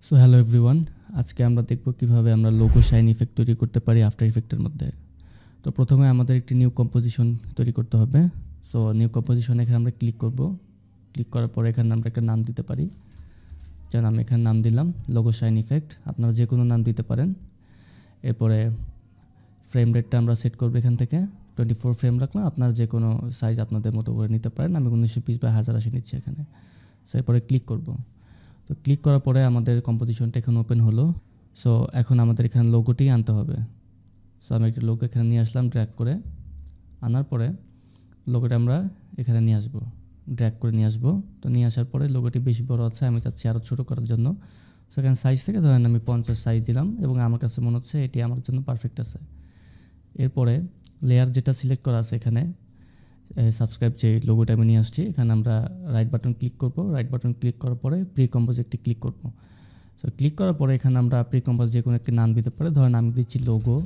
So hello everyone, আজকে আমরা দেখব কিভাবে আমরা লোগো শাইন ইফেক্ট তৈরি করতে পারি আফটার ইফেক্টের মধ্যে। তো প্রথমে আমাদের একটি নিউ কম্পোজিশন তৈরি করতে হবে। সো নিউ কম্পোজিশন এখানে আমরা ক্লিক করব। ক্লিক করার পরে এখানে আমরা একটা নাম দিতে পারি। যেমন আমি এখানে নাম দিলাম লোগো শাইন ইফেক্ট, আপনারা যে কোনো নাম দিতে পারেন। এরপরে ফ্রেম রেটটা আমরা সেট করবো এখান থেকে 24 ফ্রেম রাখলাম, আপনার যে কোনো সাইজ আপনাদের মতো করে নিতে পারেন। আমি 1920x1080 নিচ্ছি এখানে। সো এরপরে ক্লিক করব। তো ক্লিক করার পরে আমাদের কম্পোজিশনটা এখন ওপেন হলো। সো এখন আমাদের এখানে লোগোটি আনতে হবে। সো আমি একটা লোগো এখানে নিয়ে আসলাম ড্র্যাগ করে। আনার পরে লোগোটা আমরা এখানে নিয়ে আসবো, ড্র্যাগ করে নিয়ে আসবো। তো নিয়ে আসার পরে লোগোটি বেশি বড় আছে, আমি চাচ্ছি আরও ছোটো করার জন্য। সো এখানে সাইজ থেকে ধরেন আমি 50 সাইজ দিলাম এবং আমার কাছে মনে হচ্ছে এটি আমার জন্য পারফেক্ট আছে। এরপরে লেয়ার যেটা সিলেক্ট করা আছে এখানে সাবস্ক্রাইব যে লোগোটা আমি নিয়ে আসছি, এখানে আমরা রাইট বাটন ক্লিক করব। রাইট বাটন ক্লিক করার পরে প্রি কম্পোজ একটি ক্লিক করব। সো ক্লিক করার পরে এখানে আমরা প্রি কম্পোজ যে কোনো একটি নাম দিতে পারি, ধরেন আমি দিচ্ছি লোগো।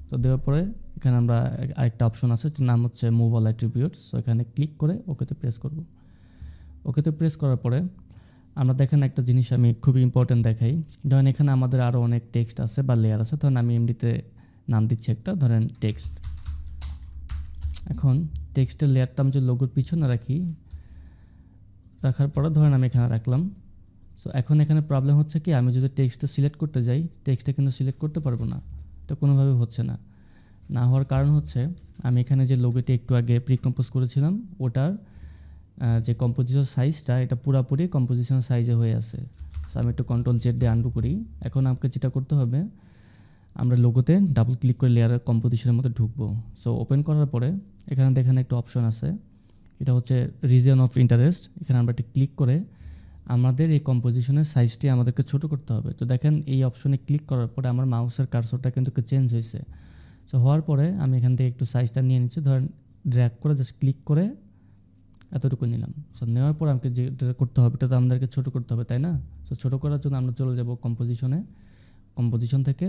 তো দেওয়ার পরে এখানে আমরা আরেকটা অপশন আছে, যার নাম হচ্ছে মুভ অল অ্যাট্রিবিউটস। সো এখানে ক্লিক করে ওকেতে প্রেস করব। ওকেতে প্রেস করার পরে আমরা দেখেন একটা জিনিস আমি খুবই ইম্পর্টেন্ট দেখাই। ধরেন এখানে আমাদের আরও অনেক টেক্সট আছে বা লেয়ার আছে, ধরেন আমি এমনিতে নাম দিচ্ছি একটা, ধরেন টেক্সট। এখন টেক্সটের লেয়ারটা আমি যে লোগোর পিছনে রাখি, রাখার পরে ধরেন আমি এখানে রাখলাম। সো এখন এখানে প্রবলেম হচ্ছে কি, আমি যদি টেক্সটটা সিলেক্ট করতে যাই, টেক্সটটা কিন্তু সিলেক্ট করতে পারবো না। এটা কোনোভাবে হচ্ছে না। না হওয়ার কারণ হচ্ছে আমি এখানে যে লোগোটি একটু আগে প্রি কম্পোজ করেছিলাম, ওটার যে কম্পোজিশন সাইজটা এটা পুরাপুরি কম্পোজিশন সাইজে হয়ে আছে। সো আমি একটু Ctrl Z দিয়ে আন্ডু করি। এখন আমাকে যেটা করতে হবে, আমরা লোগোতে ডাবল ক্লিক করে লেয়ারের কম্পোজিশনের মধ্যে ঢুকবো। সো ওপেন করার পরে এখানে দেখেন একটা অপশন আছে, এটা হচ্ছে রিজন অফ ইন্টারেস্ট। এখানে আমরা একটা ক্লিক করে আমাদের এই কম্পোজিশনের সাইজটি আমাদেরকে ছোট করতে হবে। তো দেখেন এই অপশনে ক্লিক করার পরে আমার মাউসের কার্সরটা কিন্তু চেঞ্জ হয়েছে। সো হওয়ার পরে আমি এখান থেকে একটু সাইজটা নিয়ে নিচ্ছি, ধরেন ড্র্যাগ করে জাস্ট ক্লিক করে এতটুকু নিলাম। সো নেওয়ার পর আমাকে যেটা করতে হবে, এটা তো আমাদেরকে ছোটো করতে হবে, তাই না? সো ছোটো করার জন্য আমরা চলে যাব কম্পোজিশনে, কম্পোজিশন থেকে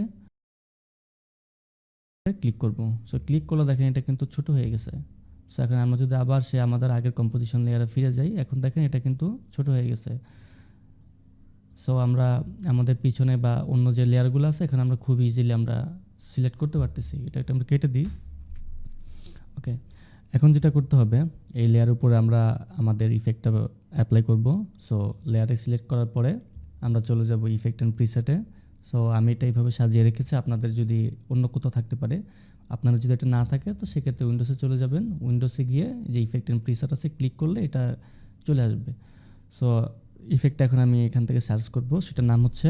ক্লিক করব। সো ক্লিক করলে দেখেন এটা কিন্তু ছোট হয়ে গেছে। সো এখন আমরা যদি আবার আমাদের আগের কম্পোজিশন লেয়ারে ফিরে যাই, এখন দেখেন এটা কিন্তু ছোট হয়ে গেছে। সো আমরা আমাদের পিছনে বা অন্য যে লেয়ারগুলো আছে এখানে আমরা খুব ইজিলি আমরা সিলেক্ট করতে পারতেছি। এটা একটা আমরা কেটে দিই। ওকে, এখন যেটা করতে হবে, এই লেয়ার উপরে আমরা আমাদের ইফেক্টটা অ্যাপ্লাই করব। সো লেয়ারে সিলেক্ট করার পরে আমরা চলে যাব ইফেক্ট অ্যান্ড প্রিসেটে। সো আমি এটা এইভাবে সাজিয়ে রেখেছি, আপনাদের যদি অন্য কোথাও থাকতে পারে। আপনারা যদি এটা না থাকে তো সেক্ষেত্রে উইন্ডোজে চলে যাবেন। উইন্ডোজে গিয়ে যে ইফেক্ট অ্যান্ড প্রিসেট আছে ক্লিক করলে এটা চলে আসবে। সো ইফেক্টটা এখন আমি এখান থেকে সার্চ করব, সেটার নাম হচ্ছে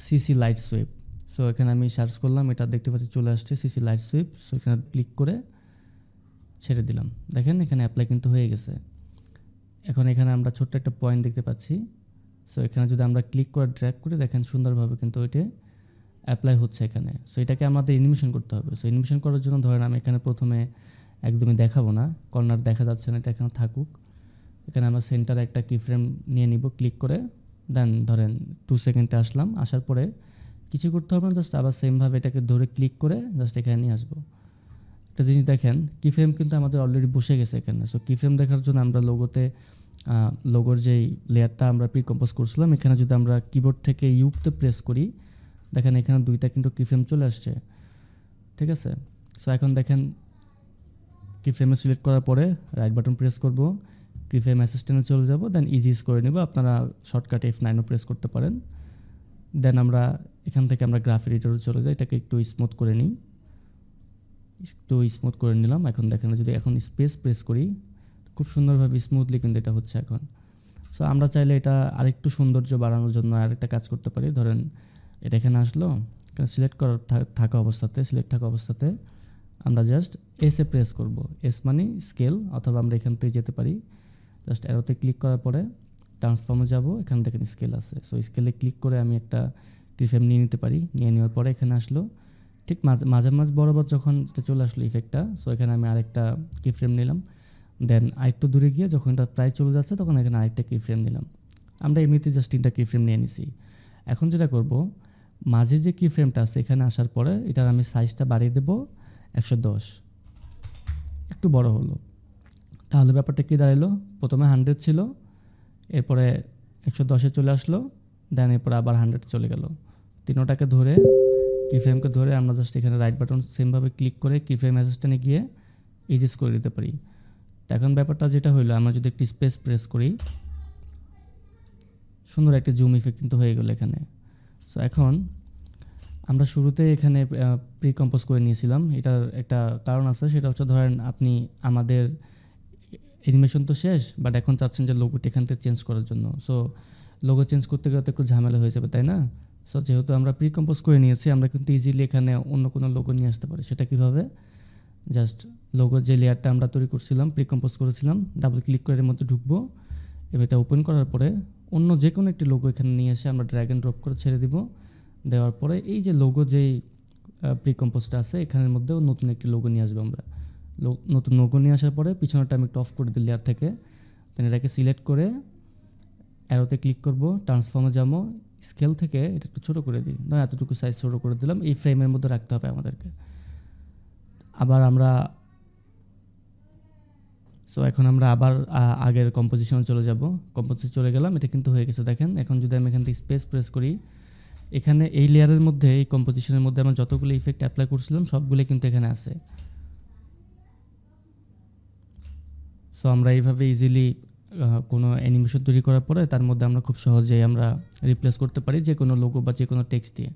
সিসি লাইট সুইপ। সো এখানে আমি সার্চ করলাম, এটা দেখতে পাচ্ছি চলে আসছে সিসি লাইট সুইপ। সো এখানে ক্লিক করে ছেড়ে দিলাম। দেখেন এখানে অ্যাপ্লাই কিন্তু হয়ে গেছে। এখন এখানে আমরা ছোট্ট একটা পয়েন্ট দেখতে পাচ্ছি। সো এখানে যদি আমরা ক্লিক করে ড্র্যাগ করি, দেখেন সুন্দরভাবে কিন্তু ওইটা অ্যাপ্লাই হচ্ছে এখানে। সো এটাকে আমাদের অ্যানিমেশন করতে হবে। সো অ্যানিমেশন করার জন্য ধরেন আমি এখানে প্রথমে একদমই দেখাবো না, কর্নার দেখা যাচ্ছে না, এটা এখানে থাকুক। এখানে আমরা সেন্টারে একটা কি ফ্রেম নিয়ে নিব, ক্লিক করে দেন ধরেন 2 সেকেন্ডে আসলাম। আসার পরে কিছু করতে হবে না, জাস্ট আবার সেমভাবে এটাকে ধরে ক্লিক করে জাস্ট এখানে নিয়ে আসবো। একটা জিনিস দেখেন, কি ফ্রেম কিন্তু আমাদের অলরেডি বসে গেছে এখানে। সো কি ফ্রেম দেখার জন্য আমরা লোগোর যেই লেয়ারটা আমরা প্রি কম্পোজ করছিলাম, এখানে যদি আমরা কিবোর্ড থেকে ইউতে প্রেস করি, দেখেন এখানে দুইটা কিন্তু কি ফ্রেম চলে আসছে। ঠিক আছে, সো এখন দেখেন কি ফ্রেমে সিলেক্ট করার পরে রাইট বাটন প্রেস করব, কি ফ্রেম অ্যাসিস্ট্যান্টে চলে যাব, দেন ইজিস করে নেব। আপনারা শর্টকাট F9ও প্রেস করতে পারেন। দেন আমরা এখান থেকে আমরা গ্রাফ এডিটরে চলে যাই, এটাকে একটু স্মুথ করে নিই, একটু স্মুথ করে নিলাম। এখন দেখেন যদি এখন স্পেস প্রেস করি, খুব সুন্দরভাবে স্মুথলি কিন্তু এটা হচ্ছে এখন। সো আমরা চাইলে এটা আরেকটু সৌন্দর্য বাড়ানোর জন্য আরেকটা কাজ করতে পারি। ধরেন এটা এখানে আসলো, এখানে সিলেক্ট করা থাকা অবস্থাতে আমরা জাস্ট এসে প্রেস করব। এস মানে স্কেল, অথবা আমরা এখান থেকে যেতে পারি, জাস্ট অ্যারোতে ক্লিক করার পরে ট্রান্সফর্মে যাব, এখানে দেখেন স্কেল আছে। সো স্কেলে ক্লিক করে আমি একটা কিফ্রেম নিয়ে নিতে পারি। নিয়ে নেওয়ার পরে এখানে আসলো, ঠিক মাঝামাঝি বরাবর যখন এটা চলে আসলো ইফেক্টটা, সো এখানে আমি আরেকটা কিফ্রেম নিলাম। দেন আরেকটু দূরে গিয়ে যখন এটা প্রায় চলে যাচ্ছে, তখন এখানে আরেকটা কিফ্রেম নিলাম। আমরা এমনিতে জাস্ট 3টা কিফ্রেম নিয়ে নিছি। এখন যেটা করব, মাঝে যে কিফ্রেমটা আছে এখানে আসার পরে এটার আমি সাইজটা বাড়িয়ে দেবো 110, একটু বড় হলো। তাহলে ব্যাপারটা কী দাঁড়ালো, প্রথমে 100 ছিল, এরপরে 110-এ চলে আসলো, দেন এরপর আবার 100 চলে গেল। তিনোটাকে ধরে কিফ্রেমকে ধরে আমরা জাস্ট এখানে রাইট বাটন সেমভাবে ক্লিক করে কিফ্রেম অ্যাসিস্ট্যান্টে গিয়ে ইজিস করে দিতে পারি। তো এখন ব্যাপারটা যেটা হইলো, আমরা যদি একটি স্পেস প্রেস করি, সুন্দর একটি জুম ইফেক্ট কিন্তু হয়ে গেল এখানে। সো এখন আমরা শুরুতে এখানে প্রি কম্পোজ করে নিয়েছিলাম, এটার একটা কারণ আছে, সেটা হচ্ছে ধরেন আপনি আমাদের অ্যানিমেশন তো শেষ, বাট এখন চাচ্ছেন যে লোগোটি এখান থেকে চেঞ্জ করার জন্য। সো লোগো চেঞ্জ করতে গেলে তো একটু ঝামেলা হয়ে যাবে, তাই না? সো যেহেতু আমরা প্রি কম্পোজ করে নিয়েছি, আমরা কিন্তু ইজিলি এখানে অন্য কোনো লোগো নিয়ে আসতে পারি। সেটা কীভাবে? জাস্ট লোগোর যে লেয়ারটা আমরা তৈরি করছিলাম, প্রি কম্পোজ করেছিলাম, ডাবল ক্লিক করে এর মধ্যে ঢুকবো। এবার এটা ওপেন করার পরে অন্য যে কোনো একটি লোগো এখানে নিয়ে এসে আমরা ড্র্যাগ অ্যান্ড ড্রপ করে ছেড়ে দিব। দেওয়ার পরে এই যে লোগো যেই প্রি কম্পোজটা আছে এখানের মধ্যেও নতুন একটি লোগো নিয়ে আসবো আমরা। নতুন লোগো নিয়ে আসার পরে পিছনেরটা আমি একটু অফ করে দিই লেয়ার থেকে। দেন এটাকে সিলেক্ট করে অ্যারোতে ক্লিক করব, ট্রান্সফর্মে যাবো, স্কেল থেকে এটা একটু ছোটো করে দিই, না এতটুকু সাইজ ছোটো করে দিলাম। এই ফ্রেমের মধ্যে রাখতে হবে আমাদেরকে। আবার আমরা এখন আমরা আবার আগের কম্পোজিশনে চলে যাব। কম্পোজিশন চলে গেলাম, এটা কিন্তু হয়ে গেছে দেখেন। এখন যদি আমি এখান থেকে স্পেস প্রেস করি, এখানে এই লেয়ারের মধ্যে, এই কম্পোজিশনের মধ্যে আমরা যতগুলো ইফেক্ট অ্যাপ্লাই করছিলাম সবগুলো কিন্তু এখানে আছে। সো আমরা এইভাবে ইজিলি কোনো অ্যানিমেশন তৈরি করার পরে তার মধ্যে আমরা খুব সহজেই আমরা রিপ্লেস করতে পারি যে কোনো লোগো বা যে কোনো টেক্সট দিয়ে।